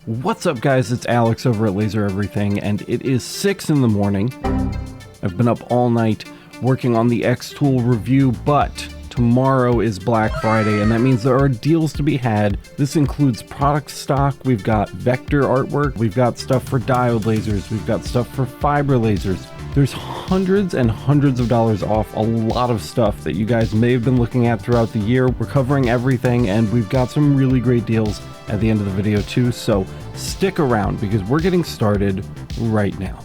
What's up guys, it's Alex over at Laser Everything, and it is 6 in the morning. I've been up all night working on the xTool review, but tomorrow is Black Friday, and that means there are deals to be had. This includes product stock, we've got vector artwork, we've got stuff for diode lasers, we've got stuff for fiber lasers. There's hundreds and hundreds of dollars off a lot of stuff that you guys may have been looking at throughout the year. We're covering everything, and we've got some really great deals at the end of the video too, so stick around because we're getting started right now.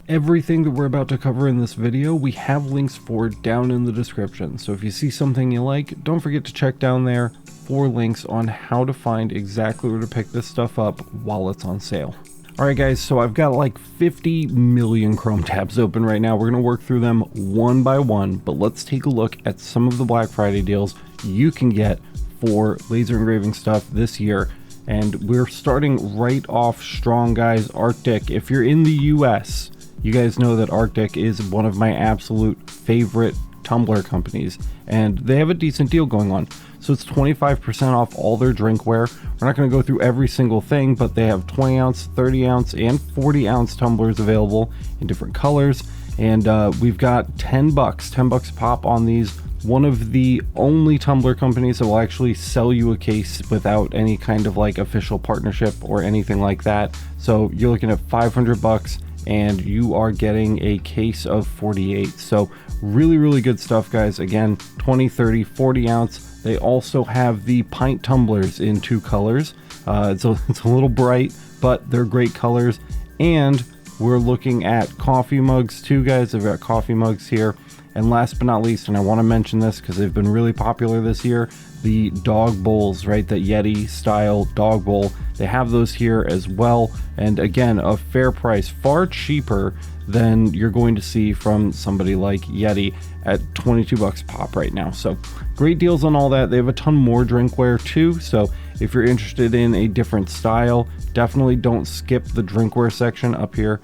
Everything that we're about to cover in this video, we have links for down in the description. So if you see something you like, don't forget to check down there for links on how to find exactly where to pick this stuff up while it's on sale. Alright guys, so I've got like 50 million Chrome tabs open right now. We're going to work through them one by one, but let's take a look at some of the Black Friday deals you can get for laser engraving stuff this year. And we're starting right off strong, guys. RTIC, if you're in the US, you guys know that RTIC is one of my absolute favorite tumbler companies, and they have a decent deal going on. So it's 25% off all their drinkware. We're not going to go through every single thing, but they have 20 ounce, 30 ounce, and 40 ounce tumblers available in different colors. And we've got $10 a pop on these. One of the only tumbler companies that will actually sell you a case without any kind of like official partnership or anything like that. So you're looking at $500 and you are getting a case of 48. So really good stuff, guys. Again, 20, 30, 40 ounce. They also have the pint tumblers in 2 colors. It's a little bright, but they're great colors. And we're looking at coffee mugs too, guys. I've got coffee mugs here. And last but not least, and I want to mention this because they've been really popular this year, the dog bowls, right? The Yeti style dog bowl. They have those here as well. And again, a fair price, far cheaper than you're going to see from somebody like Yeti at $22 pop right now. So great deals on all that. They have a ton more drinkware too. So if you're interested in a different style, definitely don't skip the drinkware section up here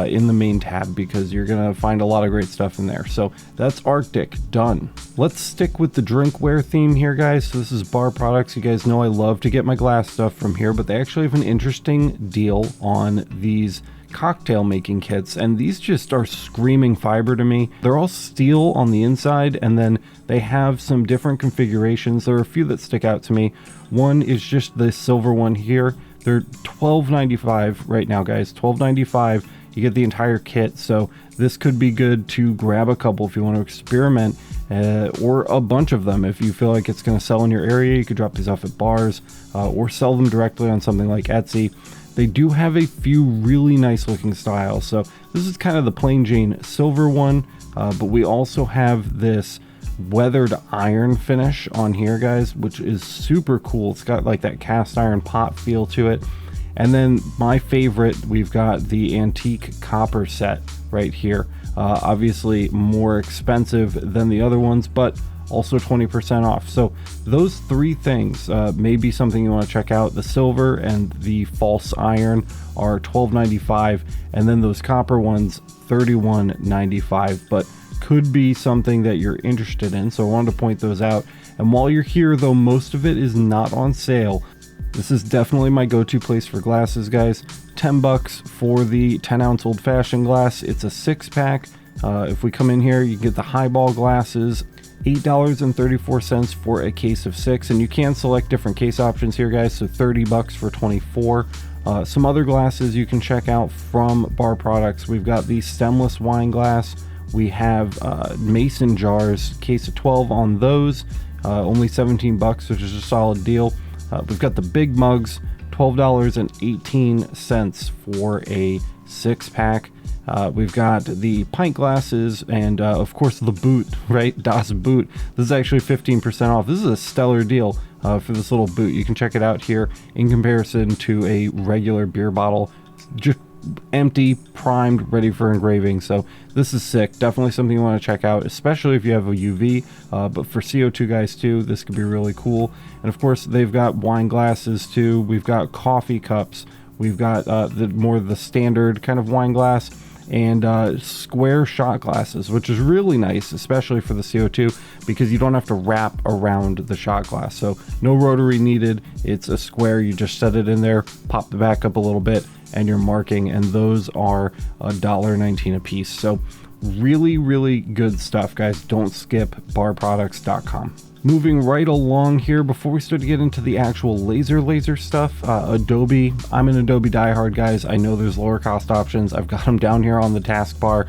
in the main tab, because you're gonna find a lot of great stuff in there. So that's RTIC done. Let's stick with the drinkware theme here, guys. So this is Bar Products. You guys know I love to get my glass stuff from here, but they actually have an interesting deal on these cocktail making kits, and these just are screaming fiber to me. They're all steel on the inside, and then they have some different configurations. There are a few that stick out to me. One is just the silver one here. They're $12.95 right now, guys. $12.95. You get the entire kit, so this could be good to grab a couple if you want to experiment, or a bunch of them if you feel like it's going to sell in your area. You could drop these off at bars or sell them directly on something like Etsy. They do have a few really nice looking styles. So this is kind of the plain Jane silver one, but we also have this weathered iron finish on here, guys, which is super cool. It's got like that cast iron pot feel to it. And then my favorite, we've got the antique copper set right here. Obviously more expensive than the other ones, but also 20% off. So those 3 things may be something you want to check out. The silver and the false iron are $12.95, and then those copper ones $31.95, but could be something that you're interested in. So I wanted to point those out. And while you're here, though, most of it is not on sale. This is definitely my go-to place for glasses, guys. $10 for the 10-ounce old-fashioned glass. It's a 6-pack. If we come in here, you get the highball glasses. $8.34 for a case of 6, and you can select different case options here, guys. So $30 for 24. Some other glasses you can check out from Bar Products. We've got the stemless wine glass. We have mason jars, case of 12 on those. Only $17, which is a solid deal. We've got the big mugs, $12.18 for a 6-pack. We've got the pint glasses, and of course the boot, right? Das Boot. This is actually 15% off. This is a stellar deal for this little boot. You can check it out here in comparison to a regular beer bottle. Just empty, primed, ready for engraving. So this is sick. Definitely something you want to check out, especially if you have a UV, but for CO2 guys too, this could be really cool. And of course, they've got wine glasses too. We've got coffee cups. We've got the standard kind of wine glass, and square shot glasses, which is really nice, especially for the CO2, because you don't have to wrap around the shot glass. So no rotary needed. It's a square. You just set it in there, pop the back up a little bit, and you're marking. And those are $1.19 a piece. So really, really good stuff, guys. Don't skip barproducts.com. Moving right along here, before we start to get into the actual laser stuff, Adobe. I'm an Adobe diehard, guys. I know there's lower cost options. I've got them down here on the taskbar.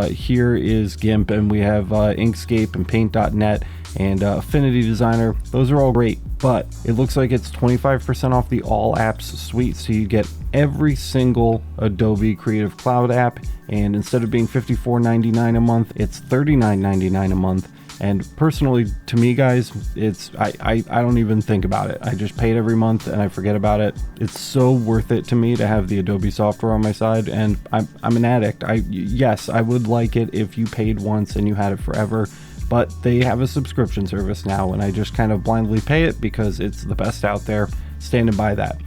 Here is GIMP, and we have Inkscape and Paint.net and Affinity Designer. Those are all great, but it looks like it's 25% off the All Apps suite, so you get every single Adobe Creative Cloud app, and instead of being $54.99 a month, it's $39.99 a month. And personally, to me, guys, it's I don't even think about it. I just pay it every month and I forget about it. It's so worth it to me to have the Adobe software on my side, and I'm an addict. Yes, I would like it if you paid once and you had it forever, but they have a subscription service now, and I just kind of blindly pay it because it's the best out there. Standing by that.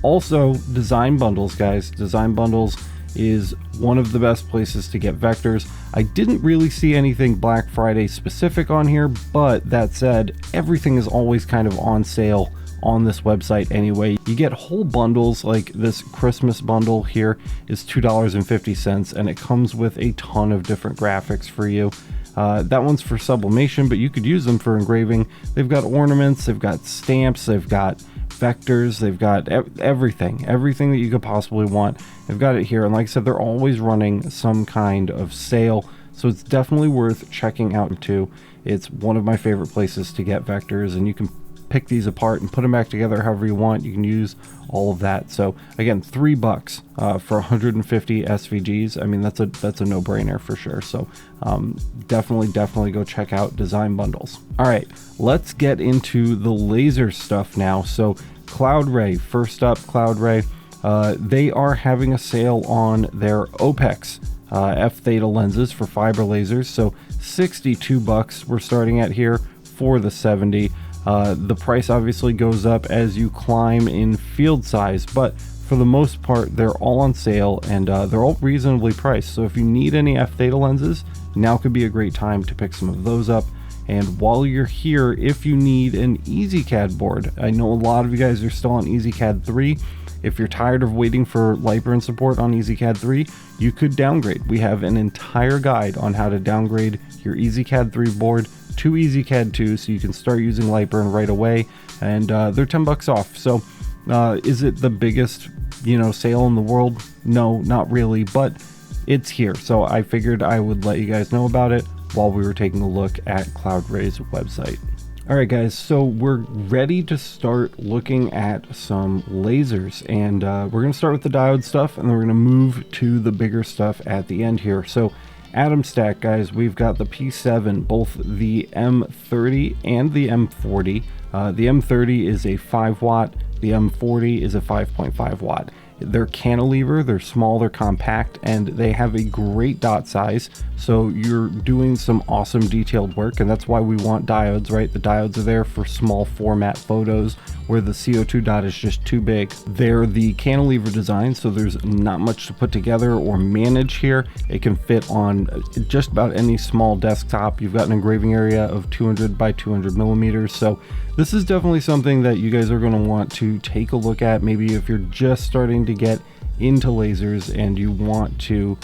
Also, design bundles, guys. Design bundles is one of the best places to get vectors. I didn't really see anything Black Friday specific on here, but that said, everything is always kind of on sale on this website anyway. You get whole bundles, like this Christmas bundle here is $2.50, and it comes with a ton of different graphics for you. That one's for sublimation, but you could use them for engraving. They've got ornaments, they've got stamps, they've got vectors, they've got everything that you could possibly want. They've got it here, and like I said, they're always running some kind of sale, so it's definitely worth checking out too. It's one of my favorite places to get vectors, and you can pick these apart and put them back together however you want. You can use all of that. So again, $3 for 150 SVGs. I mean, that's a no-brainer for sure. So definitely go check out design bundles. All right, let's get into the laser stuff now. So Cloudray, first up, Cloudray, they are having a sale on their OPEX F theta lenses for fiber lasers. So $62 we're starting at here for the 70. The price obviously goes up as you climb in field size, but for the most part, they're all on sale, and they're all reasonably priced. So if you need any F theta lenses, now could be a great time to pick some of those up. And while you're here, if you need an EasyCAD board, I know a lot of you guys are still on EasyCAD 3. If you're tired of waiting for Lightburn support on EasyCAD 3, you could downgrade. We have an entire guide on how to downgrade your EasyCAD 3 board to EasyCAD 2, so you can start using Lightburn right away, and they're $10 off. So is it the biggest sale in the world? No, not really, but it's here, so I figured I would let you guys know about it while we were taking a look at Cloudray's website. All right, guys, so we're ready to start looking at some lasers, and we're going to start with the diode stuff, and then we're going to move to the bigger stuff at the end here. So AtomStack, guys, we've got the P7, both the M30 and the M40. The M30 is a 5 watt, the M40 is a 5.5 watt. They're cantilever, they're small, they're compact, and they have a great dot size, so you're doing some awesome detailed work, and that's why we want diodes, right? The diodes are there for small format photos where the CO2 dot is just too big. They're the cantilever design, so there's not much to put together or manage here. It can fit on just about any small desktop. You've got an engraving area of 200 by 200 millimeters, so this is definitely something that you guys are going to want to take a look at. Maybe if you're just starting to get into lasers and you want to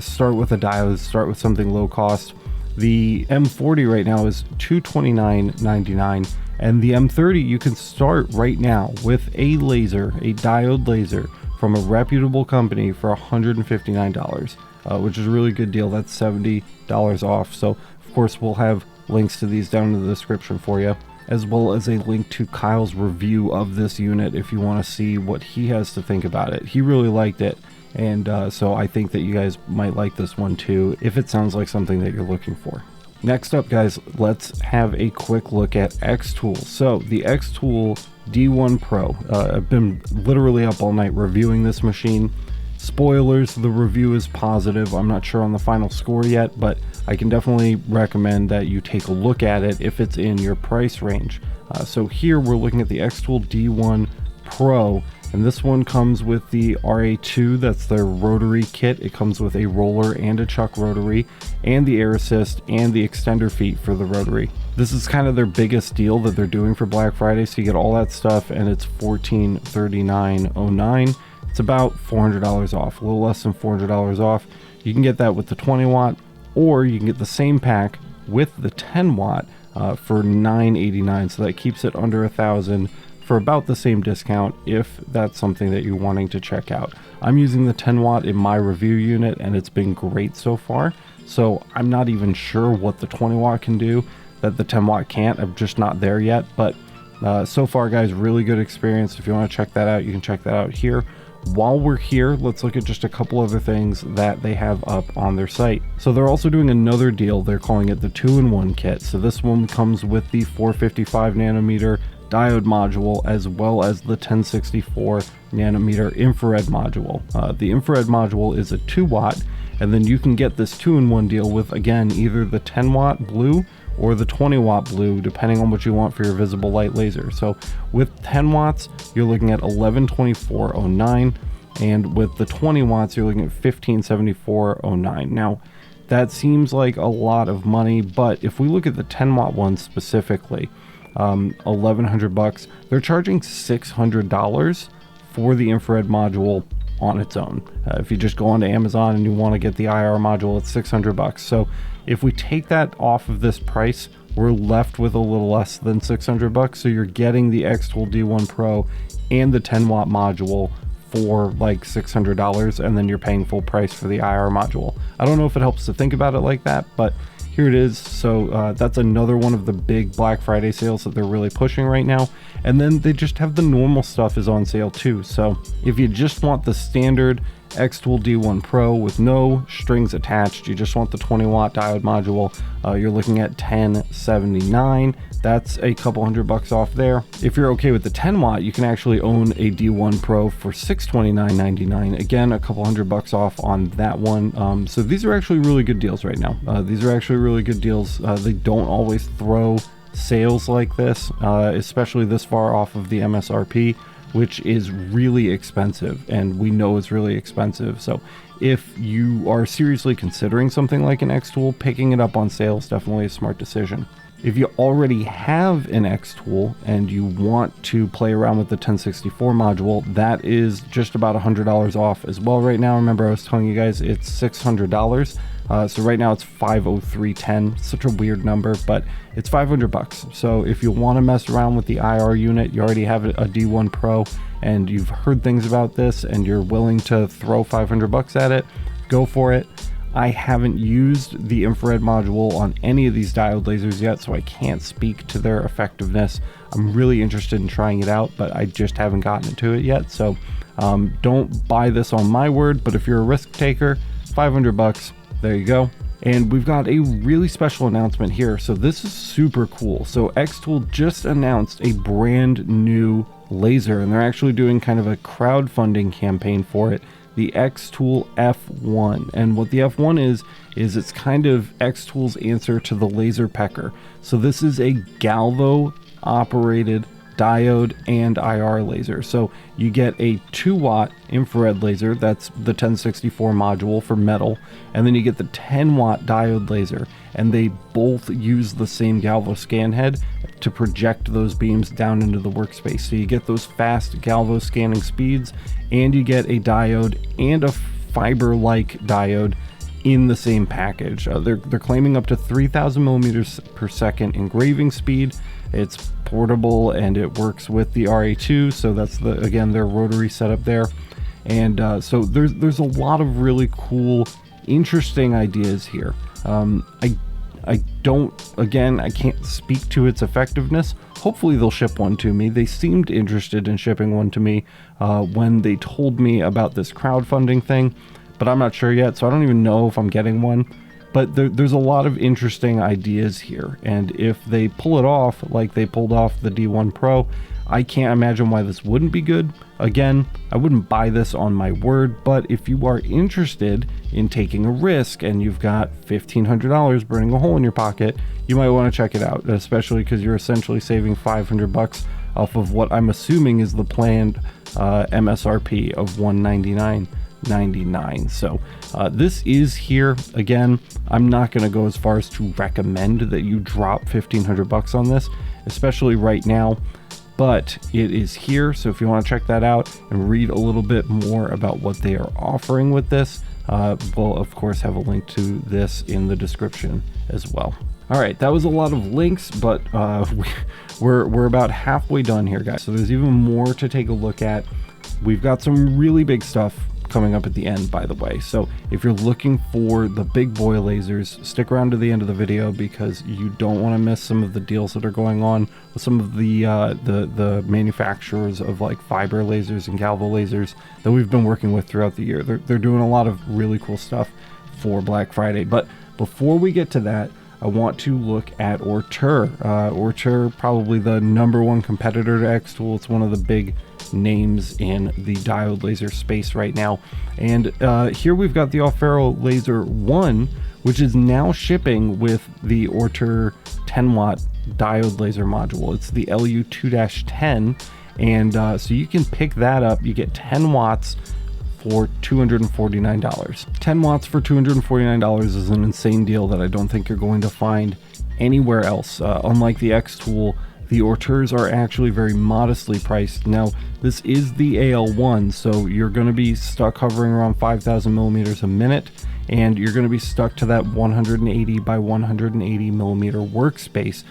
start with a diode, start with something low cost. The M40 right now is $229.99, and the M30 you can start right now with a laser, a diode laser from a reputable company for $159, which is a really good deal. That's $70 off. So of course we'll have links to these down in the description for you, as well as a link to Kyle's review of this unit if you want to see what he has to think about it. He really liked it, and so I think that you guys might like this one too, if it sounds like something that you're looking for. Next up, guys, let's have a quick look at xTool. So the xTool D1 Pro, I've been literally up all night reviewing this machine. Spoilers, the review is positive. I'm not sure on the final score yet, but I can definitely recommend that you take a look at it if it's in your price range. So here we're looking at the xTool D1 Pro, and this one comes with the RA2, that's their rotary kit. It comes with a roller and a chuck rotary, and the air assist and the extender feet for the rotary. This is kind of their biggest deal that they're doing for Black Friday, so you get all that stuff, and it's $1439.09. It's about $400 off, a little less than $400 off. You can get that with the 20 watt, or you can get the same pack with the 10 watt for $989. So that keeps it under $1,000 for about the same discount if that's something that you're wanting to check out. I'm using the 10 watt in my review unit, and it's been great so far. So I'm not even sure what the 20 watt can do that the 10 watt can't. I'm just not there yet, but so far, guys, really good experience. If you want to check that out, you can check that out here. While we're here, let's look at just a couple other things that they have up on their site. So they're also doing another deal. They're calling it the 2-in-1 kit. So this one comes with the 455 nanometer diode module, as well as the 1064 nanometer infrared module. The infrared module is a 2 watt, and then you can get this 2-in-1 deal with, again, either the 10 watt blue or the 20 watt blue, depending on what you want for your visible light laser. So with 10 watts, you're looking at $1124.09, and with the 20 watts, you're looking at $1574.09. Now, that seems like a lot of money, but if we look at the 10 watt one specifically, $1,100, they're charging $600 for the infrared module on its own. If you just go onto Amazon and you want to get the IR module, it's $600. So if we take that off of this price, we're left with a little less than $600. So you're getting the xTool D1 Pro and the 10 watt module for like $600, and then you're paying full price for the IR module. I don't know if it helps to think about it like that, but here it is. So that's another one of the big Black Friday sales that they're really pushing right now. And then they just have the normal stuff is on sale too. So if you just want the standard xTool D1 Pro with no strings attached, you just want the 20 watt diode module, you're looking at $1079. That's a couple $100 off there. If you're okay with the 10 watt, you can actually own a D1 Pro for $629.99. Again, a couple $100 off on that one. So these are actually really good deals right now. These are actually really good deals. They don't always throw sales like this, especially this far off of the MSRP, which is really expensive, and we know it's really expensive. So if you are seriously considering something like an xTool, picking it up on sale is definitely a smart decision. If you already have an xTool and you want to play around with the 1064 module, that is just about $100 off as well right now. Remember, I was telling you guys it's $600. So right now it's $503.10. Such a weird number, but it's $500. So if you want to mess around with the IR unit, you already have a D1 Pro and you've heard things about this and you're willing to throw $500 at it, go for it. I haven't used the infrared module on any of these diode lasers yet, so I can't speak to their effectiveness. I'm really interested in trying it out, but I just haven't gotten to it yet. So don't buy this on my word, but if you're a risk taker, $500, there you go. And we've got a really special announcement here. So this is super cool. So xTool just announced a brand new laser, and they're actually doing kind of a crowdfunding campaign for it, the xTool F1. And what the F1 is it's kind of xTool's answer to the LaserPecker. So this is a galvo operated diode and IR laser. So you get a 2 watt infrared laser, that's the 1064 module for metal, and then you get the 10 watt diode laser, and they both use the same galvo scan head to project those beams down into the workspace. So you get those fast galvo scanning speeds, and you get a diode and a fiber-like diode in the same package. They're claiming up to 3,000 millimeters per second engraving speed. It's portable and it works with the RA2, so that's again their rotary setup there. And so there's a lot of really cool, interesting ideas here. I can't speak to its effectiveness. Hopefully they'll ship one to me. They seemed interested in shipping one to me when they told me about this crowdfunding thing, but I'm not sure yet, so I don't even know if I'm getting one. But there's a lot of interesting ideas here, and if they pull it off like they pulled off the D1 Pro, I can't imagine why this wouldn't be good. Again, I wouldn't buy this on my word, but if you are interested in taking a risk and you've got $1,500 burning a hole in your pocket, you might want to check it out, especially because you're essentially saving $500 off of what I'm assuming is the planned MSRP of $199.99. So this is here. Again, I'm not going to go as far as to recommend that you drop $1,500 on this, especially right now, but it is here. So if you want to check that out and read a little bit more about what they are offering with this, we'll of course have a link to this in the description as well. All right, that was a lot of links, but we're about halfway done here, guys. So there's even more to take a look at. We've got some really big stuff coming up at the end, by the way. So if you're looking for the big boy lasers, stick around to the end of the video because you don't want to miss some of the deals that are going on with some of the manufacturers of like fiber lasers and galvo lasers that we've been working with throughout the year. They're doing a lot of really cool stuff for Black Friday. But before we get to that, I want to look at Ortur. Ortur, probably the #1 competitor to xTool. It's one of the big names in the diode laser space right now. And here we've got the Off-Ferro Laser 1, which is now shipping with the Ortur 10-watt diode laser module. It's the LU2-10, and so you can pick that up. You get 10 watts for $249. 10 watts for $249 is an insane deal that I don't think you're going to find anywhere else. Unlike the xTool, the Orturs are actually very modestly priced. Now, this is the AL1, so you're going to be stuck hovering around 5,000 millimeters a minute, and you're going to be stuck to that 180 by 180 millimeter workspace.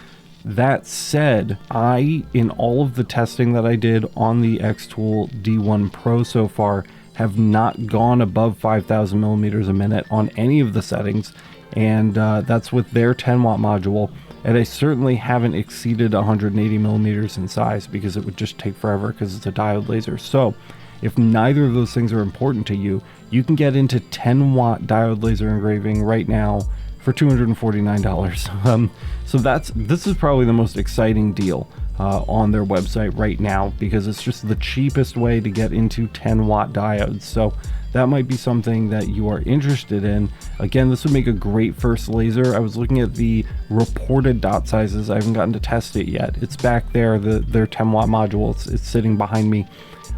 That said, in all of the testing that I did on the xTool D1 Pro so far, have not gone above 5,000 millimeters a minute on any of the settings, and that's with their 10-watt module. And I certainly haven't exceeded 180 millimeters in size because it would just take forever because it's a diode laser. So if neither of those things are important to you, you can get into 10-watt diode laser engraving right now for $249. So this is probably the most exciting deal on their website right now because it's just the cheapest way to get into 10-watt diodes. So that might be something that you are interested in. Again, this would make a great first laser. I was looking at the reported dot sizes. I haven't gotten to test it yet. It's back there, their 10-watt module. It's sitting behind me.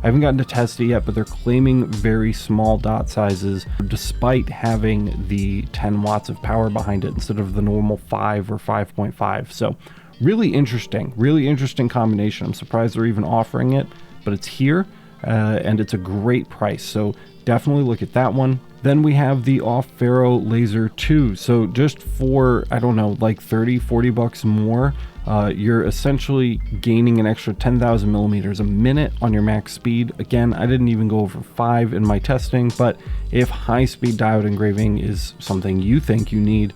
I haven't gotten to test it yet, but they're claiming very small dot sizes despite having the 10 watts of power behind it instead of the normal 5 or 5.5. So really interesting combination. I'm surprised they're even offering it, but it's here and it's a great price. So definitely look at that one. Then we have the Off-Ferro Laser 2. So just for, I don't know, like 30-40 bucks more, you're essentially gaining an extra 10,000 millimeters a minute on your max speed. Again, I didn't even go over 5 in my testing, but if high-speed diode engraving is something you think you need,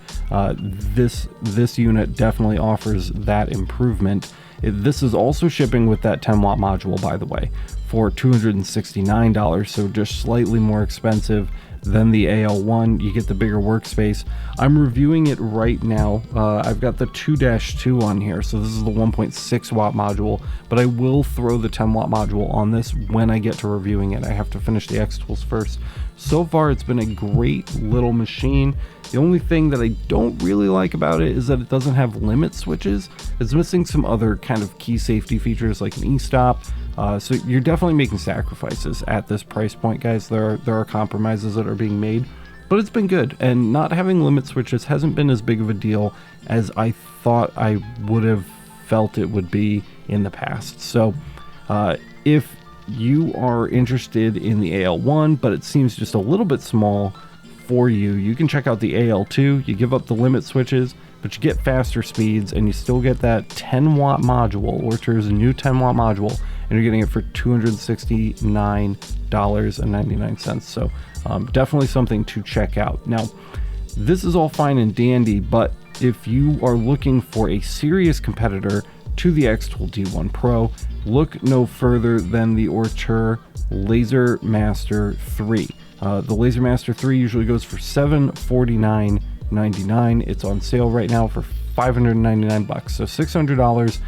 this unit definitely offers that improvement. This is also shipping with that 10-watt module, by the way, for $269, so just slightly more expensive than the AL1. You get the bigger workspace. I'm reviewing it right now. I've got the 2-2 on here, so this is the 1.6 watt module, but I will throw the 10 watt module on this when I get to reviewing it. I have to finish the xTools first. So far, it's been a great little machine. The only thing that I don't really like about it is that it doesn't have limit switches. It's missing some other kind of key safety features like an e-stop. So you're definitely making sacrifices at this price point, guys. There are compromises that are being made, but it's been good. And not having limit switches hasn't been as big of a deal as I thought I would have felt it would be in the past. So if you are interested in the AL1, but it seems just a little bit small for you, you can check out the AL2. You give up the limit switches, but you get faster speeds and you still get that 10 watt module, Ortur's new 10 watt module, and you're getting it for $269.99. So definitely something to check out. Now, this is all fine and dandy, but if you are looking for a serious competitor to the xTool D1 Pro, look no further than the Ortur LaserMaster 3. The LaserMaster 3 usually goes for $749.99. It's on sale right now for $599 bucks, so $600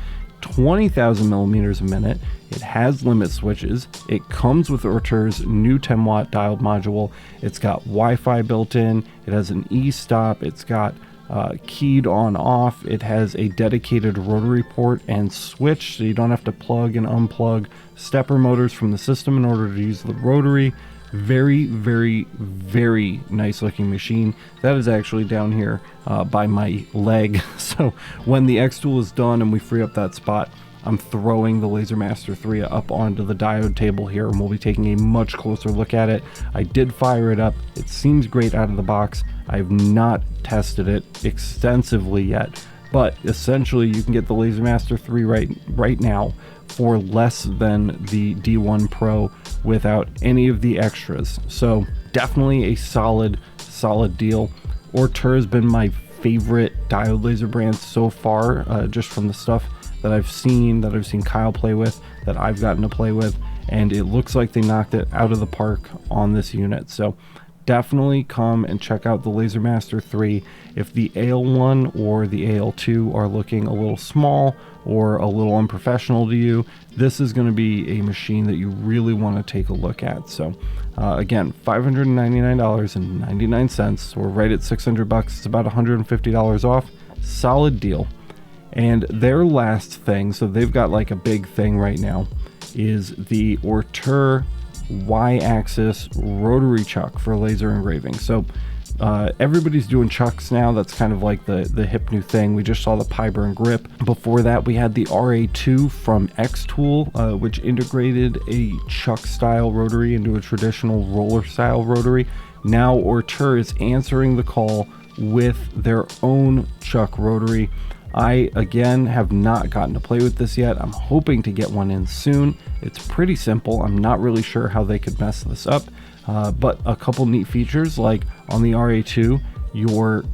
20,000 millimeters a minute. It has limit switches. It comes with Ortur's new 10 watt diode module. It's got Wi-Fi built in. It has an e-stop. It's got keyed on off. It has a dedicated rotary port and switch, so you don't have to plug and unplug stepper motors from the system in order to use the rotary. Very, very, very nice looking machine. That is actually down here by my leg. So when the xTool is done and we free up that spot, I'm throwing the LaserMaster 3 up onto the diode table here, and we'll be taking a much closer look at it. I did fire it up. It seems great out of the box. I've not tested it extensively yet, but essentially you can get the LaserMaster 3 right now for less than the D1 Pro without any of the extras. So definitely a solid deal. Ortur has been my favorite diode laser brand so far, just from the stuff that I've seen Kyle play with, that I've gotten to play with, and it looks like they knocked it out of the park on this unit. So definitely come and check out the LaserMaster 3. If the AL1 or the AL2 are looking a little small or a little unprofessional to you, this is going to be a machine that you really want to take a look at. So again, $599.99. We're right at $600. It's about $150 off. Solid deal. And their last thing, so they've got like a big thing right now, is the Ortur Y-axis rotary chuck for laser engraving. So everybody's doing chucks now. That's kind of like the hip new thing. We just saw the Pyburn grip. Before that, we had the RA2 from xTool, which integrated a chuck style rotary into a traditional roller style rotary. Now Ortur is answering the call with their own chuck rotary. I, again, have not gotten to play with this yet. I'm hoping to get one in soon. It's pretty simple. I'm not really sure how they could mess this up, but a couple neat features, like on the RA2, your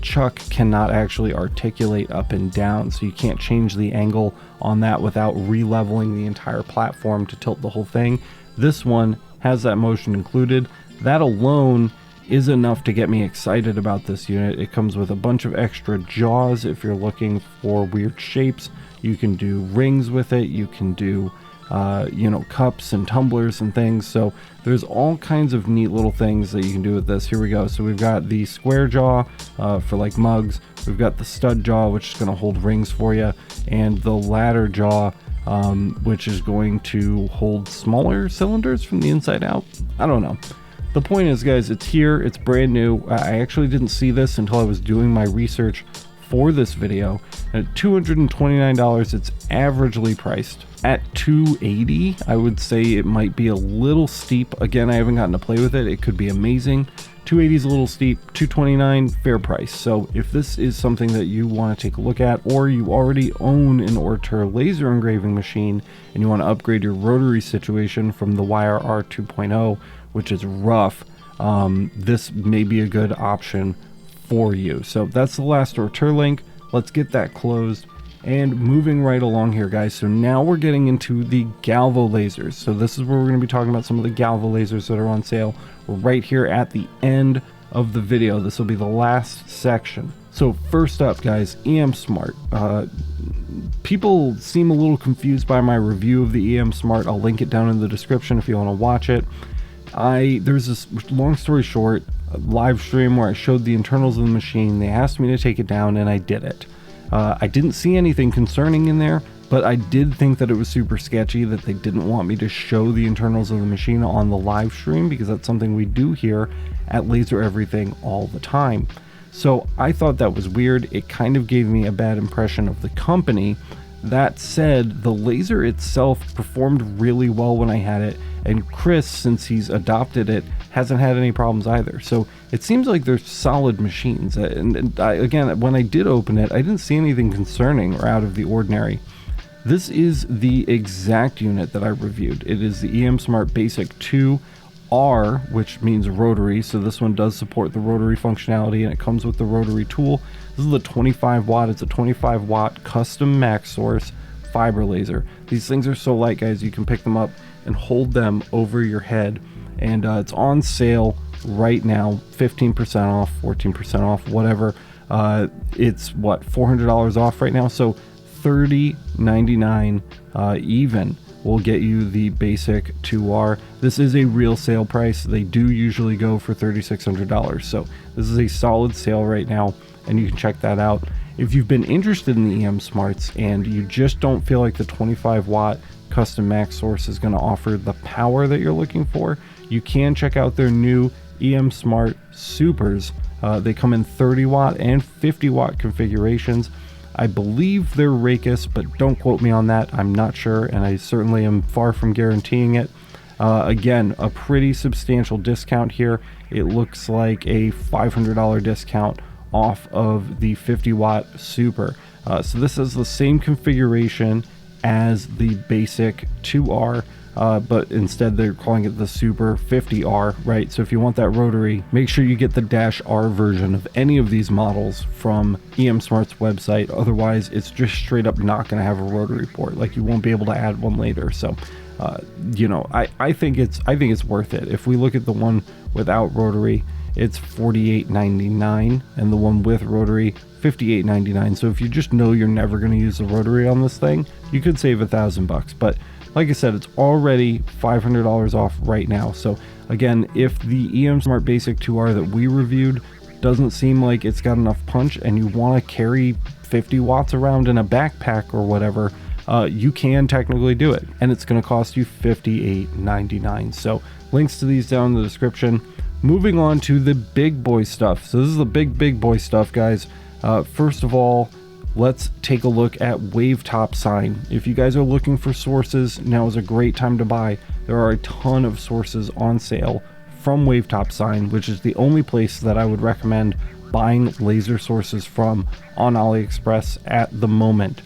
chuck cannot actually articulate up and down, so you can't change the angle on that without re-leveling the entire platform to tilt the whole thing. This one has that motion included. That alone is enough to get me excited about this unit. It comes with a bunch of extra jaws if you're looking for weird shapes. You can do rings with it. You can do cups and tumblers and things. So there's all kinds of neat little things that you can do with this. Here we go. So we've got the square jaw for like mugs. We've got the stud jaw, which is going to hold rings for you, and the ladder jaw, which is going to hold smaller cylinders from the inside out. I don't know. The point is, guys, it's here. It's brand new. I actually didn't see this until I was doing my research for this video. At $229, it's averagely priced. At $280, I would say it might be a little steep. Again, I haven't gotten to play with it. It could be amazing. $280 is a little steep. $229, fair price. So if this is something that you want to take a look at, or you already own an Ortur laser engraving machine and you want to upgrade your rotary situation from the YRR 2.0, which is rough, this may be a good option for you. So that's the last Ortur link. Let's get that closed and moving right along here, guys. So now we're getting into the Galvo lasers. So this is where we're going to be talking about some of the Galvo lasers that are on sale. We're right here at the end of the video. This will be the last section. So first up, guys, EM Smart. People seem a little confused by my review of the EM Smart. I'll link it down in the description if you want to watch it. There's this, long story short, live stream where I showed the internals of the machine. They asked me to take it down, and I did it. I didn't see anything concerning in there, but I did think that it was super sketchy that they didn't want me to show the internals of the machine on the live stream, because that's something we do here at Laser Everything all the time. So I thought that was weird. It kind of gave me a bad impression of the company. That said, the laser itself performed really well when I had it, and Chris, since he's adopted it, hasn't had any problems either. So it seems like they're solid machines. And again, when I did open it, I didn't see anything concerning or out of the ordinary. This is the exact unit that I reviewed. It is the EM Smart Basic 2R, which means rotary. So this one does support the rotary functionality, and it comes with the rotary tool. This is the 25 watt. It's a 25 watt custom max source fiber laser. These things are so light, guys. You can pick them up and hold them over your head, and it's on sale right now, 15% off, 14% off, whatever. It's what, $400 off right now, so 30 $58.99 even will get you the basic 2R. This is a real sale price. They do usually go for $3,600, so this is a solid sale right now, and you can check that out. If you've been interested in the EM Smarts and you just don't feel like the 25 watt custom max source is going to offer the power that you're looking for, you can check out their new EM Smart Supers. They come in 30 watt and 50 watt configurations. I believe they're Rakis, but don't quote me on that. I'm not sure, and I certainly am far from guaranteeing it. Again, a pretty substantial discount here. It looks like a $500 discount off of the 50 watt Super. So this is the same configuration as the basic 2R, but instead they're calling it the Super 50R, right? So if you want that rotary, make sure you get the -R version of any of these models from EM Smart's website. Otherwise, it's just straight up not going to have a rotary port. Like, you won't be able to add one later. So, you know, I think it's worth it. If we look at the one without rotary, it's $48.99, and the one with rotary, $58.99. So if you just know you're never going to use the rotary on this thing, you could save $1,000. But like I said, it's already $500 off right now. So again, if the EM Smart Basic 2R that we reviewed doesn't seem like it's got enough punch and you want to carry 50 watts around in a backpack or whatever, you can technically do it, and it's going to cost you $58.99. So links to these down in the description. Moving on to the big boy stuff. So this is the big boy stuff, guys. First of all, let's take a look at WaveTopSign. If you guys are looking for sources, now is a great time to buy. There are a ton of sources on sale from WaveTopSign, which is the only place that I would recommend buying laser sources from on AliExpress at the moment.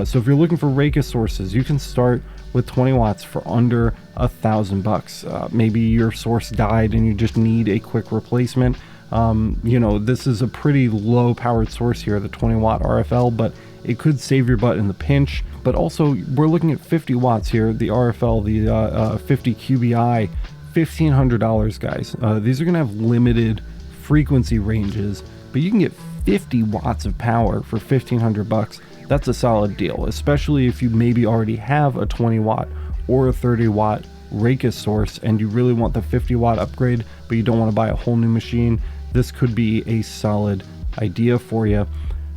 So if you're looking for Rakis sources, you can start with 20 watts for under $1,000. Maybe your source died and you just need a quick replacement. You know, this is a pretty low powered source here, the 20 watt RFL, but it could save your butt in the pinch. But also, we're looking at 50 watts here, the RFL, the 50 QBI, $1,500, guys. These are going to have limited frequency ranges, but you can get 50 watts of power for $1,500. That's a solid deal, especially if you maybe already have a 20 watt or a 30 watt Rakis source and you really want the 50 watt upgrade, but you don't want to buy a whole new machine. This could be a solid idea for you.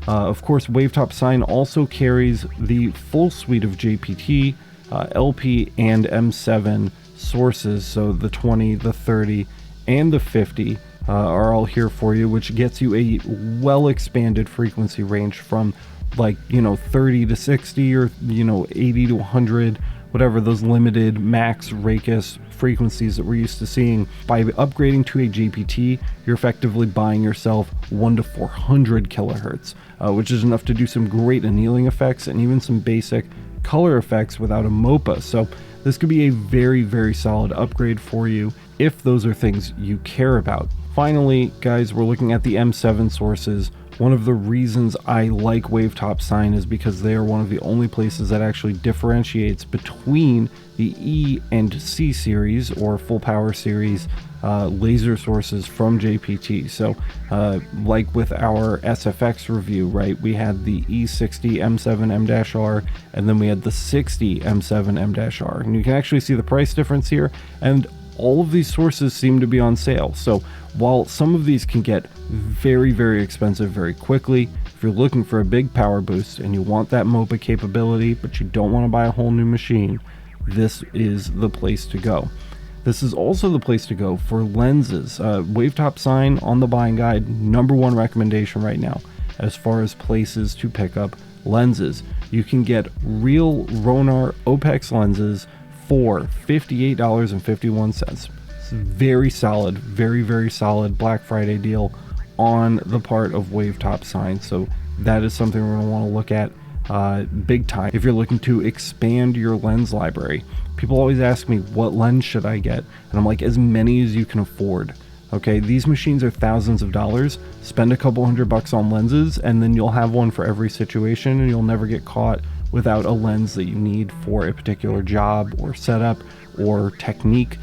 Of course, WaveTopSign also carries the full suite of JPT, LP, and M7 sources. So the 20, the 30, and the 50 are all here for you, which gets you a well expanded frequency range from, like, you know, 30 to 60, or, you know, 80 to 100, whatever those limited max Rakis frequencies that we're used to seeing. By upgrading to a JPT, you're effectively buying yourself 1 to 400 kilohertz, which is enough to do some great annealing effects and even some basic color effects without a MOPA. So this could be a very solid upgrade for you if those are things you care about. Finally, guys, we're looking at the M7 sources. One of the reasons I like WaveTopSign is because they are one of the only places that actually differentiates between the E and C series, or full power series, laser sources from JPT. So like with our SFX review, right, we had the E60 M7 M-R, and then we had the 60 M7 M-R, and you can actually see the price difference here, and all of these sources seem to be on sale. So while some of these can get very expensive very quickly, if you're looking for a big power boost and you want that MOPA capability, but you don't want to buy a whole new machine, this is the place to go. This is also the place to go for lenses. WaveTopSign on the buying guide, #1 recommendation right now as far as places to pick up lenses. You can get real Ronar OPEX lenses for $58.51. It's very solid, very solid Black Friday deal on the part of WaveTopSign. So that is something we're going to want to look at big time if you're looking to expand your lens library. People always ask me, what lens should I get? And I'm like, as many as you can afford. Okay, these machines are thousands of dollars. Spend a couple $100 on lenses, and then you'll have one for every situation, and you'll never get caught without a lens that you need for a particular job or setup or technique.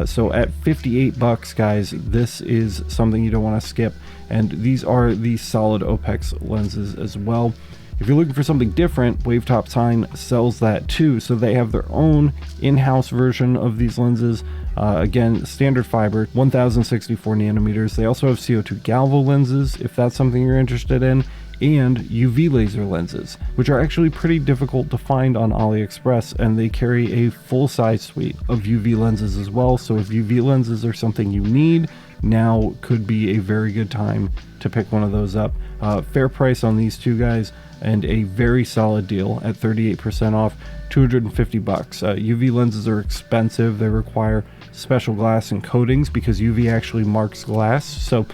So at $58, guys, this is something you don't want to skip. And these are the solid OPEX lenses as well. If you're looking for something different, WaveTopSign sells that too. So they have their own in-house version of these lenses. Again, standard fiber, 1064 nanometers. They also have CO2 galvo lenses, if that's something you're interested in, and UV laser lenses, which are actually pretty difficult to find on AliExpress, and they carry a full-size suite of UV lenses as well. So if UV lenses are something you need, now could be a very good time to pick one of those up. Fair price on these two guys, and a very solid deal at 38% off, 250 bucks. UV lenses are expensive. They require special glass and coatings because UV actually marks glass. So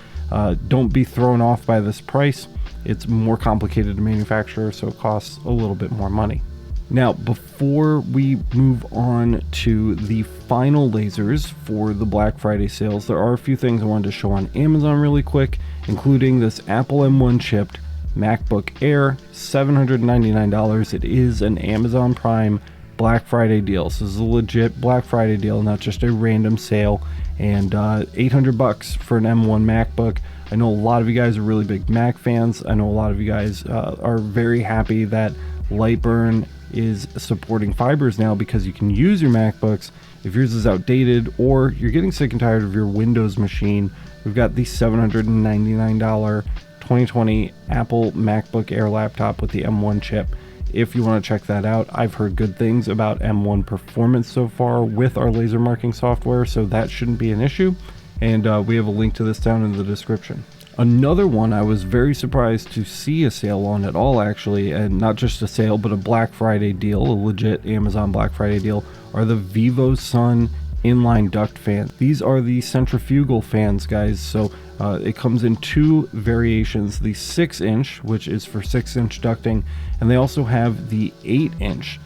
don't be thrown off by this price. It's more complicated to manufacture, so it costs a little bit more money. Now, before we move on to the final lasers for the Black Friday sales, there are a few things I wanted to show on Amazon really quick, including this Apple M1 chipped MacBook Air, $799. It is an Amazon Prime Black Friday deal. So this is a legit Black Friday deal, not just a random sale. And 800 bucks for an M1 MacBook. I know a lot of you guys are really big Mac fans. I know a lot of you guys are very happy that Lightburn is supporting fibers now, because you can use your MacBooks if yours is outdated or you're getting sick and tired of your Windows machine. We've got the $799 2020 Apple MacBook Air laptop with the M1 chip. If you want to check that out, I've heard good things about M1 performance so far with our laser marking software, so that shouldn't be an issue. And we have a link to this down in the description. Another one I was very surprised to see a sale on at all, actually, and not just a sale, but a Black Friday deal, a legit Amazon Black Friday deal, are the VivoSun inline duct fans. These are the centrifugal fans, guys. So it comes in two variations, the 6-inch, which is for 6-inch ducting, and they also have the 8-inch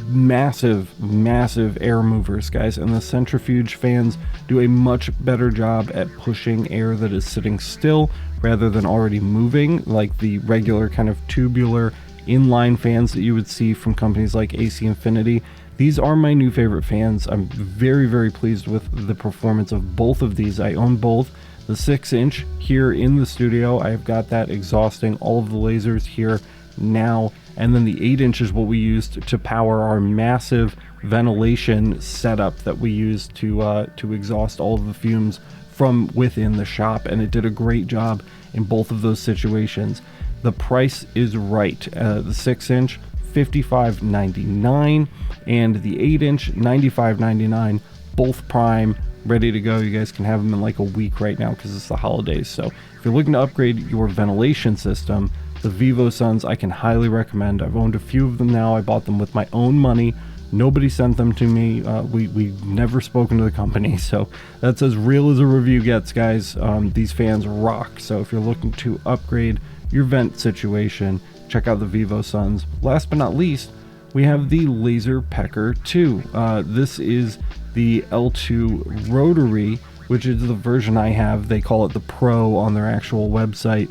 massive air movers, guys. And the centrifuge fans do a much better job at pushing air that is sitting still rather than already moving, like the regular kind of tubular inline fans that you would see from companies like AC Infinity. These are my new favorite fans. I'm very pleased with the performance of both of these. I own both. The 6-inch here in the studio, I've got that exhausting all of the lasers here now, and then the 8-inch is what we used to power our massive ventilation setup that we use to exhaust all of the fumes from within the shop, and it did a great job in both of those situations. The price is right. The 6-inch $55.99 and the 8-inch $95.99, both prime, ready to go. You guys can have them in like a week right now because it's the holidays. So if you're looking to upgrade your ventilation system, the VivoSuns I can highly recommend. I've owned a few of them now. I bought them with my own money. Nobody sent them to me. We've never spoken to the company, so that's as real as a review gets, guys. These fans rock. So if you're looking to upgrade your vent situation, check out the VivoSuns. Last but not least, we have the LaserPecker 2. This is the L2 rotary, which is the version I have. They call it the Pro on their actual website.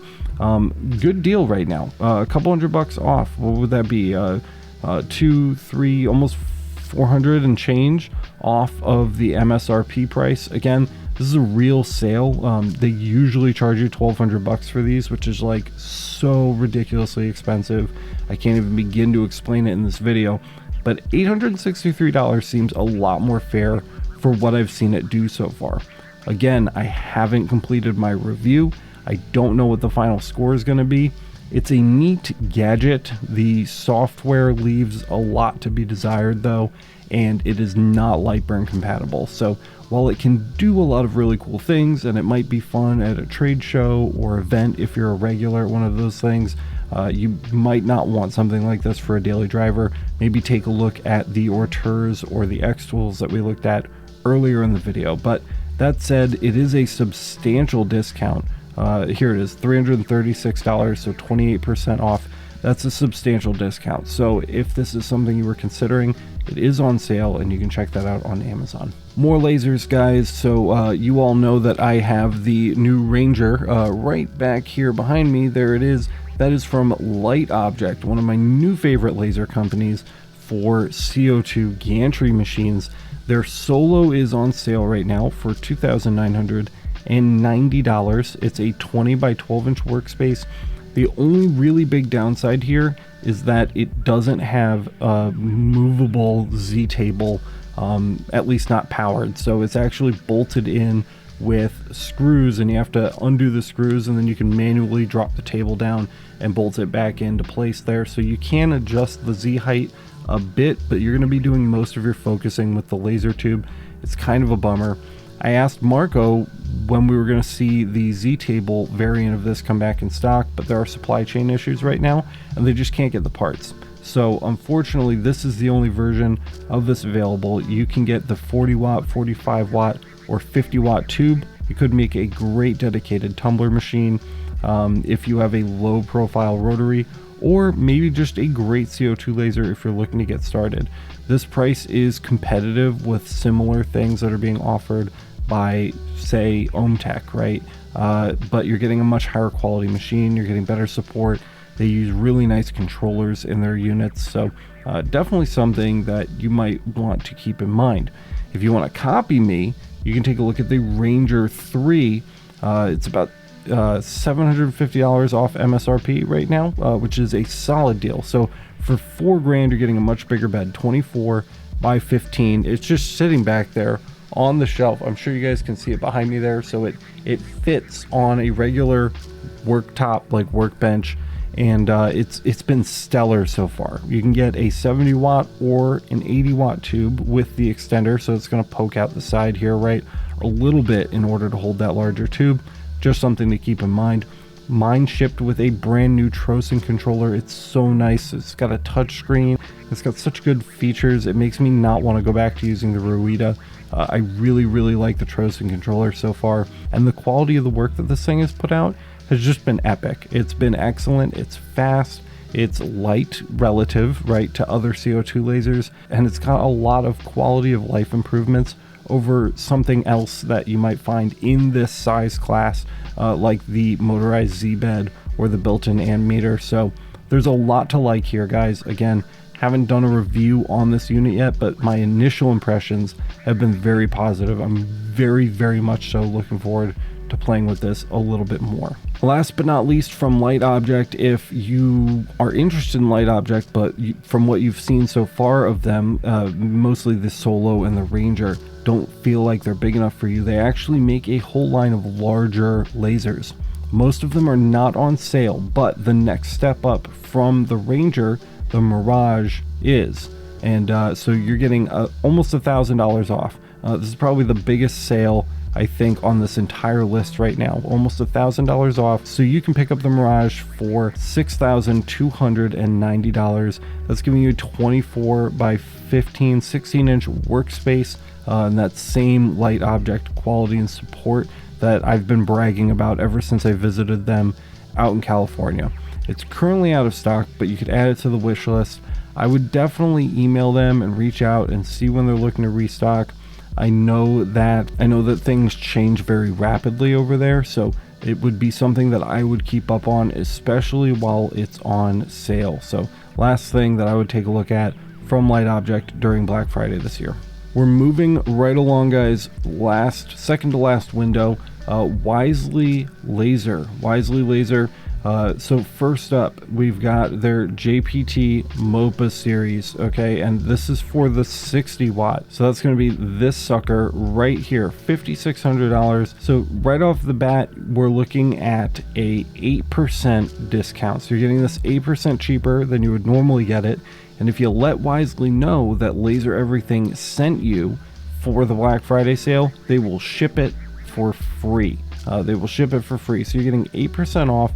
Good deal right now. A couple $100 off. What would that be? 2, 3, almost 400 and change off of the MSRP price. Again, this is a real sale. They usually charge you $1,200 for these, which is like so ridiculously expensive. I can't even begin to explain it in this video, but $863 seems a lot more fair for what I've seen it do so far. Again, I haven't completed my review. I don't know what the final score is going to be. It's a neat gadget. The software leaves a lot to be desired though, and it is not Lightburn compatible. So while it can do a lot of really cool things, and it might be fun at a trade show or event if you're a regular at one of those things, you might not want something like this for a daily driver. Maybe take a look at the Orturs or the xTools that we looked at earlier in the video. But that said, it is a substantial discount. Here it is, $336, so 28% off. That's a substantial discount. So if this is something you were considering, it is on sale, and you can check that out on Amazon. More lasers, guys. So you all know that I have the new Ranger right back here behind me. There it is. That is from LightObject, one of my new favorite laser companies for CO2 gantry machines. Their Solo is on sale right now for $2,990. It's a 20 by 12 inch workspace. The only really big downside here is that it doesn't have a movable Z table, at least not powered. So it's actually bolted in with screws, and you have to undo the screws, and then you can manually drop the table down and bolt it back into place there. So you can adjust the Z height a bit, but you're going to be doing most of your focusing with the laser tube. It's kind of a bummer. I asked Marco when we were going to see the Z-table variant of this come back in stock, but there are supply chain issues right now, and they just can't get the parts. So unfortunately, this is the only version of this available. You can get the 40 watt, 45 watt, or 50 watt tube. You could make a great dedicated tumbler machine if you have a low profile rotary, or maybe just a great CO2 laser if you're looking to get started. This price is competitive with similar things that are being offered by, say, OhmTech, right? But you're getting a much higher quality machine, you're getting better support. They use really nice controllers in their units, so definitely something that you might want to keep in mind. If you want to copy me, you can take a look at the Ranger 3. It's about $750 off MSRP right now, which is a solid deal. So for $4,000, you're getting a much bigger bed, 24 by 15. It's just sitting back there on the shelf. I'm sure you guys can see it behind me there. So it fits on a regular worktop, like workbench, and it's been stellar so far. You can get a 70 watt or an 80 watt tube with the extender, so it's going to poke out the side here, right, a little bit in order to hold that larger tube. Just something to keep in mind. Mine shipped with a brand new Trosen controller. It's so nice. It's got a touch screen. It's got such good features. It makes me not want to go back to using the Ruida. I really like the Trosen controller so far, and the quality of the work that this thing has put out has just been epic. It's been excellent. It's fast. It's light relative, right, to other CO2 lasers, and it's got a lot of quality of life improvements over something else that you might find in this size class, like the motorized Z-bed or the built-in ammeter. So there's a lot to like here, guys. Again, haven't done a review on this unit yet, but my initial impressions have been very positive. I'm very much so looking forward to playing with this a little bit more. Last but not least, from LightObject, if you are interested in LightObject, but from what you've seen so far of them, mostly the Solo and the Ranger, don't feel like they're big enough for you, they actually make a whole line of larger lasers. Most of them are not on sale, but the next step up from the Ranger, the Mirage, is. And so you're getting almost $1,000 off. This is probably the biggest sale, I think, on this entire list right now. Almost $1,000 off. So you can pick up the Mirage for $6,290. That's giving you a 24 by 15, 16-inch workspace, and that same LightObject quality and support that I've been bragging about ever since I visited them out in California. It's currently out of stock, but you could add it to the wish list. I would definitely email them and reach out and see when they're looking to restock. I know that things change very rapidly over there, so it would be something that I would keep up on, especially while it's on sale. So last thing that I would take a look at from LightObject during Black Friday this year. We're moving right along, guys. Second to last window, Wisely Laser. So first up, we've got their JPT MOPA series, okay, and this is for the 60 watt. So that's going to be this sucker right here, $5,600. So right off the bat, we're looking at a 8% discount. So you're getting this 8% cheaper than you would normally get it. And if you let Wisely know that Laser Everything sent you for the Black Friday sale, they will ship it for free. So you're getting 8% off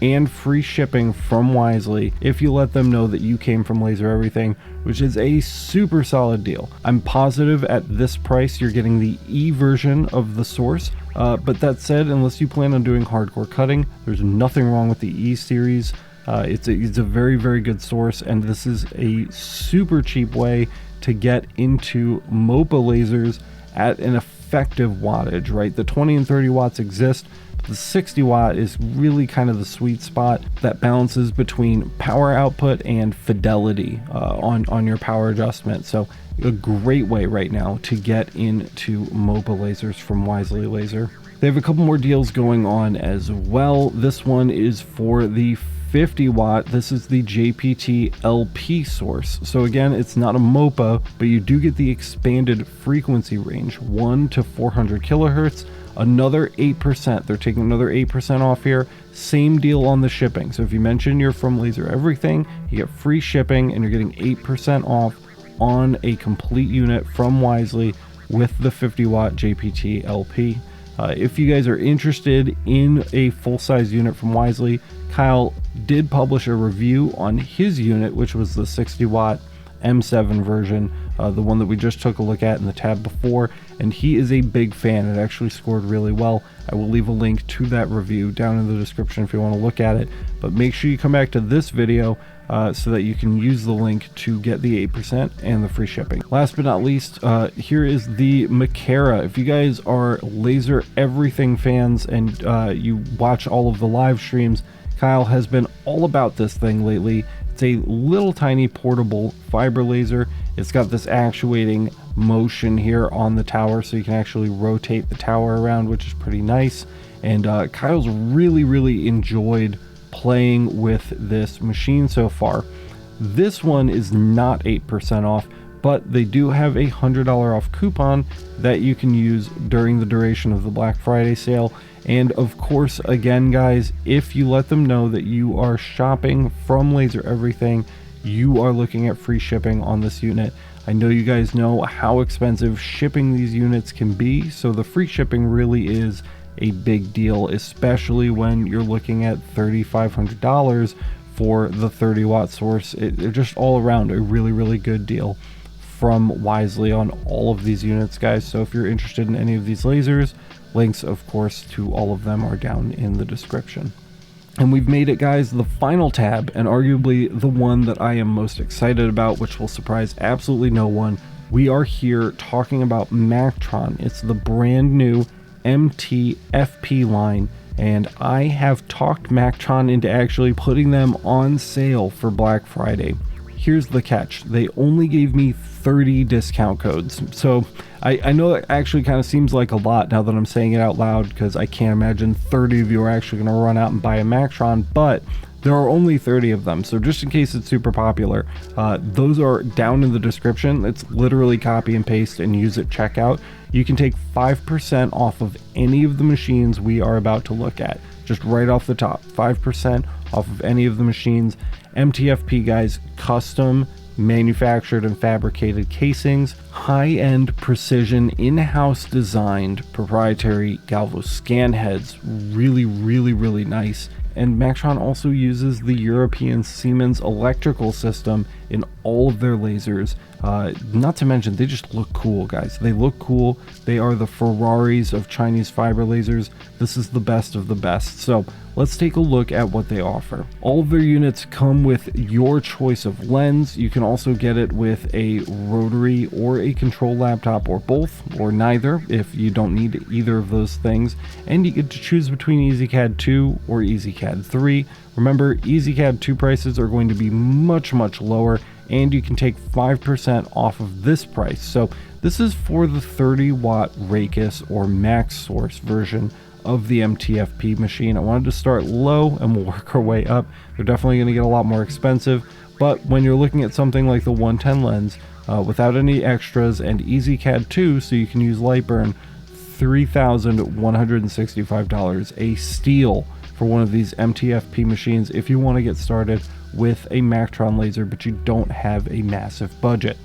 and free shipping from Wisely if you let them know that you came from Laser Everything, which is a super solid deal. I'm positive at this price you're getting the E version of the source, but that said, unless you plan on doing hardcore cutting, there's nothing wrong with the E series. It's a very good source, and this is a super cheap way to get into MOPA lasers at an effective wattage, right? The 20 and 30 watts exist. The 60 watt is really kind of the sweet spot that balances between power output and fidelity on your power adjustment. So a great way right now to get into MOPA lasers from Wisely Laser. They have a couple more deals going on as well. This one is for the 50 watt. This is the JPT LP source. So again, it's not a MOPA, but you do get the expanded frequency range, 1 to 400 kilohertz, another 8%. They're taking another 8% off here. Same deal on the shipping. So if you mention you're from Laser Everything, you get free shipping and you're getting 8% off on a complete unit from Wisely with the 50 watt JPT LP. If you guys are interested in a full-size unit from Wisely, Kyle did publish a review on his unit, which was the 60 watt M7 version, the one that we just took a look at in the tab before, and he is a big fan. It actually scored really well. I will leave a link to that review down in the description if you want to look at it, but make sure you come back to this video so that you can use the link to get the 8% and the free shipping. Last but not least, here is the Macera. If you guys are Laser Everything fans and you watch all of the live streams, Kyle has been all about this thing lately. It's a little tiny portable fiber laser. It's got this actuating motion here on the tower, so you can actually rotate the tower around, which is pretty nice. And Kyle's really enjoyed playing with this machine so far. This one is not 8% off, but they do have a $100 off coupon that you can use during the duration of the Black Friday sale. And of course, again guys, if you let them know that you are shopping from Laser Everything, you are looking at free shipping on this unit. I know you guys know how expensive shipping these units can be, so the free shipping really is a big deal, especially when you're looking at $3,500 for the 30 watt source. It's just all around a really good deal from Wisely on all of these units, guys. So if you're interested in any of these lasers, links of course to all of them are down in the description. And we've made it, guys, the final tab, and arguably the one that I am most excited about, which will surprise absolutely no one. We are here talking about Mactron. It's the brand new MTFP line, and I have talked Mactron into actually putting them on sale for Black Friday. Here's the catch. They only gave me 30 discount codes. So I know it actually kind of seems like a lot now that I'm saying it out loud, because I can't imagine 30 of you are actually going to run out and buy a Mactron, but there are only 30 of them. So just in case it's super popular, those are down in the description. It's literally copy and paste and use at checkout. You can take 5% off of any of the machines we are about to look at. Just right off the top, 5% off of any of the machines. MTFP, guys, custom manufactured and fabricated casings, high-end precision, in-house designed proprietary galvo scan heads, really nice. And Mactron also uses the European Siemens electrical system in all of their lasers. Not to mention, they just look cool, guys. They look cool. They are the Ferraris of Chinese fiber lasers. This is the best of the best. So let's take a look at what they offer. All of their units come with your choice of lens. You can also get it with a rotary or a control laptop, or both, or neither, if you don't need either of those things. And you get to choose between EasyCAD 2 or EasyCAD 3. Remember, EasyCAD 2 prices are going to be much lower, and you can take 5% off of this price. So this is for the 30 watt Rakis or max source version of the MTFP machine. I wanted to start low and we'll work our way up. They're definitely going to get a lot more expensive, but when you're looking at something like the 110 lens without any extras and EasyCAD 2, so you can use Lightburn, $3,165, a steal for one of these MTFP machines if you want to get started with a Mactron laser but you don't have a massive budget.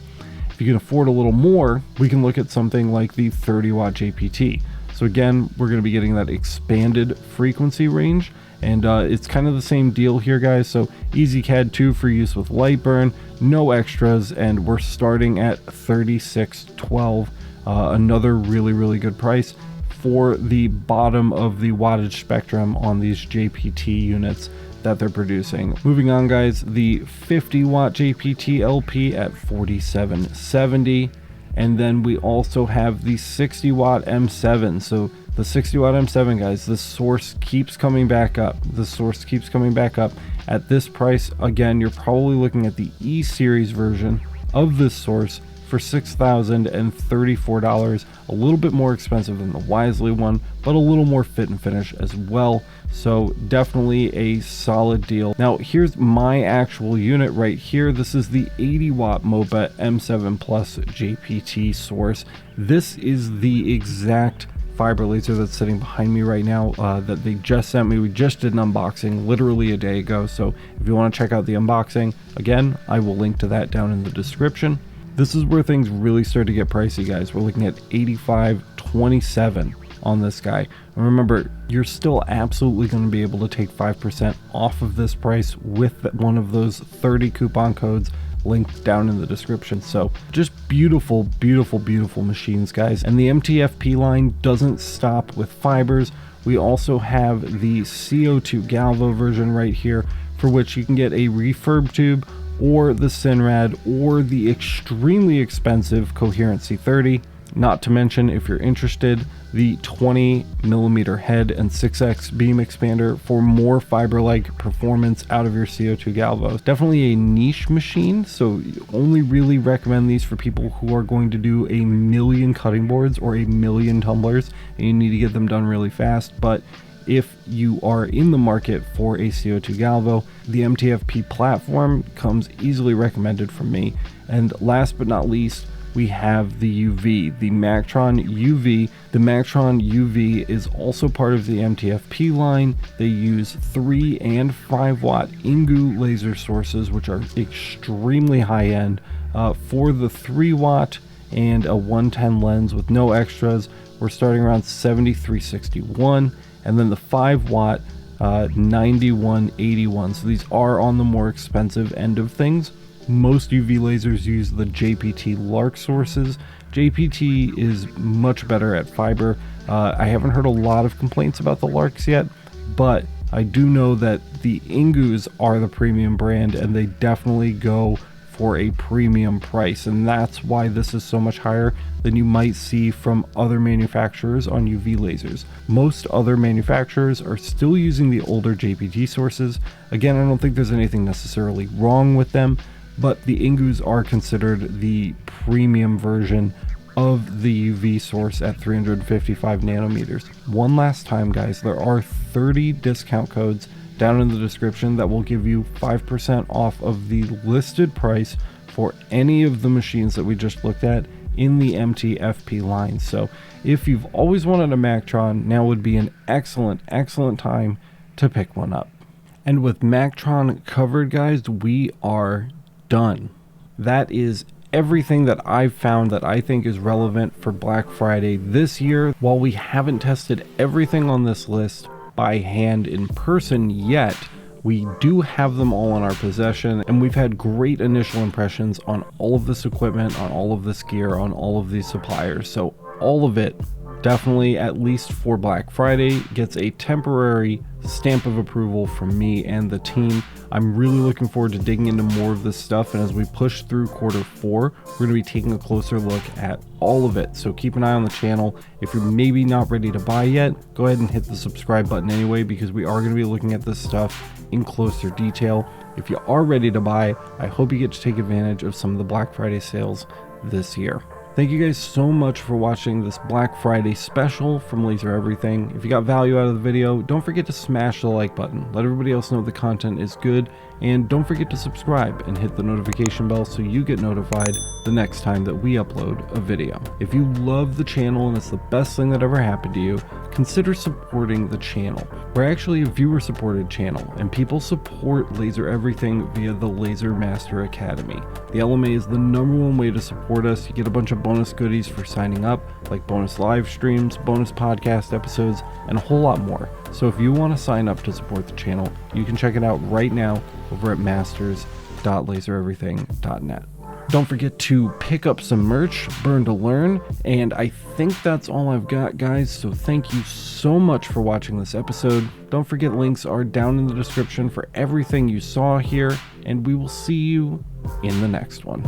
If you can afford a little more, we can look at something like the 30 watt JPT. So again, we're going to be getting that expanded frequency range, and it's kind of the same deal here, guys. So EasyCAD 2 for use with Lightburn, no extras, and we're starting at $36.12. Another really good price for the bottom of the wattage spectrum on these JPT units that they're producing. Moving on, guys, the 50 watt JPT LP at $47.70. And then we also have the 60 watt M7. So the 60 watt M7, guys, the source keeps coming back up. The source keeps coming back up. At this price, again, you're probably looking at the E series version of this source for for $6,034, a little bit more expensive than the Wisely one, but a little more fit and finish as well. So definitely a solid deal. Now here's my actual unit right here. This is the 80 watt MOPA M7 Plus JPT source. This is the exact fiber laser that's sitting behind me right now that they just sent me. We just did an unboxing literally a day ago, so if you want to check out the unboxing, again, I will link to that down in the description. This is where things really start to get pricey, guys. We're looking at $85.27 on this guy. And remember, you're still absolutely going to be able to take 5% off of this price with one of those 30 coupon codes linked down in the description. So just beautiful, beautiful, beautiful machines, guys. And the MTFP line doesn't stop with fibers. We also have the CO2 Galvo version right here, for which you can get a refurb tube or the Synrad or the extremely expensive Coherent C30. Not to mention, if you're interested, the 20mm head and 6x beam expander for more fiber-like performance out of your CO2 Galvos. Definitely a niche machine, so only really recommend these for people who are going to do a million cutting boards or a million tumblers, and you need to get them done really fast. But if you are in the market for a CO2 Galvo, the MTFP platform comes easily recommended from me. And last but not least, we have the UV, the Mactron UV. The Mactron UV is also part of the MTFP line. They use 3 and 5 watt Ingu laser sources, which are extremely high end. For the 3 watt and a 110 lens with no extras, we're starting around $73.61, and then the 5 watt $91.81. So these are on the more expensive end of things. Most UV lasers use the JPT Lark sources. JPT is much better at fiber. I haven't heard a lot of complaints about the Larks yet, but I do know that the Ingus are the premium brand, and they definitely go for a premium price, and that's why this is so much higher than you might see from other manufacturers on UV lasers. Most other manufacturers are still using the older JPT sources. Again, I don't think there's anything necessarily wrong with them, but the Ingus are considered the premium version of the UV source at 355 nanometers. One last time, guys, there are 30 discount codes down in the description that will give you 5% off of the listed price for any of the machines that we just looked at in the MTFP line. So if you've always wanted a Mactron, now would be an excellent time to pick one up. And with Mactron covered, guys, we are done. That is everything that I've found that I think is relevant for Black Friday this year. While we haven't tested everything on this list by hand in person yet, we do have them all in our possession, and we've had great initial impressions on all of this equipment, on all of this gear, on all of these suppliers. So all of it, definitely, at least for Black Friday, gets a temporary stamp of approval from me and the team. I'm really looking forward to digging into more of this stuff, and as we push through Q4, we're going to be taking a closer look at all of it. So keep an eye on the channel. If you're maybe not ready to buy yet, go ahead and hit the subscribe button anyway, because we are going to be looking at this stuff in closer detail. If you are ready to buy, I hope you get to take advantage of some of the Black Friday sales this year. Thank you guys so much for watching this Black Friday special from Laser Everything. If you got value out of the video, don't forget to smash the like button. Let everybody else know the content is good, and don't forget to subscribe and hit the notification bell so you get notified the next time that we upload a video. If you love the channel and it's the best thing that ever happened to you, consider supporting the channel. We're actually a viewer supported channel, and people support Laser Everything via the Laser Master Academy. The LMA is the #1 way to support us. You get a bunch of bonus goodies for signing up, like bonus live streams, bonus podcast episodes, and a whole lot more. So if you want to sign up to support the channel, you can check it out right now over at masters.lasereverything.net. Don't forget to pick up some merch, Burn to Learn, and I think that's all I've got, guys, so thank you so much for watching this episode. Don't forget, links are down in the description for everything you saw here, and we will see you in the next one.